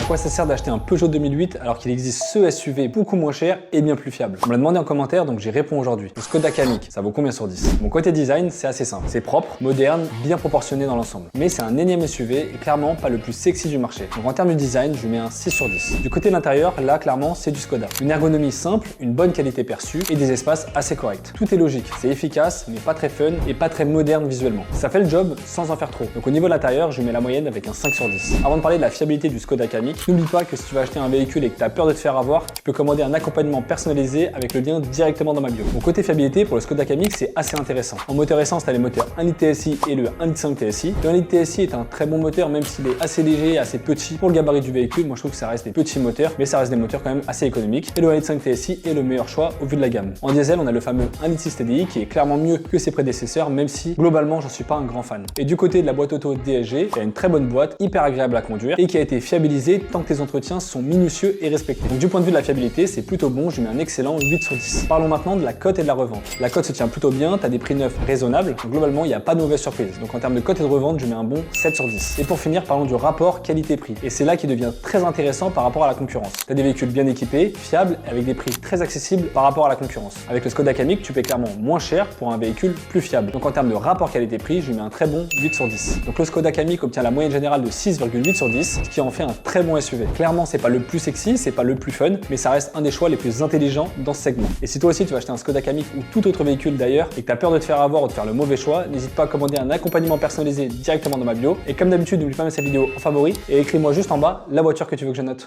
quoi ça sert d'acheter un Peugeot 2008 alors qu'il existe ce SUV beaucoup moins cher et bien plus fiable? On me l'a demandé en commentaire, donc j'y réponds aujourd'hui. Le Skoda Kamiq, ça vaut combien sur 10? Mon côté design, c'est assez simple. C'est propre, moderne, bien proportionné dans l'ensemble. Mais c'est un énième SUV et clairement pas le plus sexy du marché. Donc en termes de design, je lui mets un 6 sur 10. Du côté de l'intérieur, là clairement c'est du Skoda. Une ergonomie simple, une bonne qualité perçue et des espaces assez corrects. Tout est logique, c'est efficace mais pas très fun et pas très moderne visuellement. Ça fait le job sans en faire trop. Donc au niveau de l'intérieur, je mets la moyenne avec un 5 sur 10. Avant de parler de la fiabilité du Skoda Kamiq, n'oublie pas que si tu vas acheter un véhicule et que tu as peur de te faire avoir, tu peux commander un accompagnement personnalisé avec le lien directement dans ma bio. Mon côté fiabilité pour le Skoda Kamiq, c'est assez intéressant. En moteur essence, tu as les moteurs 1 litre TSI et le 1,5 litre TSI. Le 1 litre TSI est un très bon moteur, même s'il est assez léger, assez petit pour le gabarit du véhicule. Moi je trouve que ça reste des petits moteurs, mais ça reste des moteurs quand même assez économiques. Et le 1,5 litre TSI est le meilleur choix au vu de la gamme. En diesel, on a le fameux 1 litre 6 TDI qui est clairement mieux que ses prédécesseurs, même si globalement j'en suis pas un grand fan. Et du côté de la boîte auto DSG, il y a une très bonne boîte, hyper agréable à conduire et qui a été fiabilisée tant que tes entretiens sont minutieux et respectés. Donc du point de vue de la fiabilité, c'est plutôt bon, je lui mets un excellent 8 sur 10. Parlons maintenant de la cote et de la revente. La cote se tient plutôt bien, tu as des prix neufs raisonnables, donc globalement il n'y a pas de mauvaise surprise. Donc en termes de cote et de revente, je mets un bon 7 sur 10. Et pour finir, parlons du rapport qualité-prix. Et c'est là qui devient très intéressant par rapport à la concurrence. Tu as des véhicules bien équipés, fiables, avec des prix très accessibles par rapport à la concurrence. Avec le Skoda Kamiq, tu paies clairement moins cher pour un véhicule plus fiable. Donc en termes de rapport qualité-prix, je lui mets un très bon 8 sur 10. Donc le Skoda Kamiq obtient la moyenne générale de 6,8 sur 10, ce qui en fait un très bon SUV. Clairement, c'est pas le plus sexy, c'est pas le plus fun, mais ça reste un des choix les plus intelligents dans ce segment. Et si toi aussi tu vas acheter un Skoda Kamiq ou tout autre véhicule d'ailleurs et que tu as peur de te faire avoir ou de faire le mauvais choix, n'hésite pas à commander un accompagnement personnalisé directement dans ma bio. Et comme d'habitude, n'oublie pas de mettre cette vidéo en favori et écris-moi juste en bas la voiture que tu veux que je note.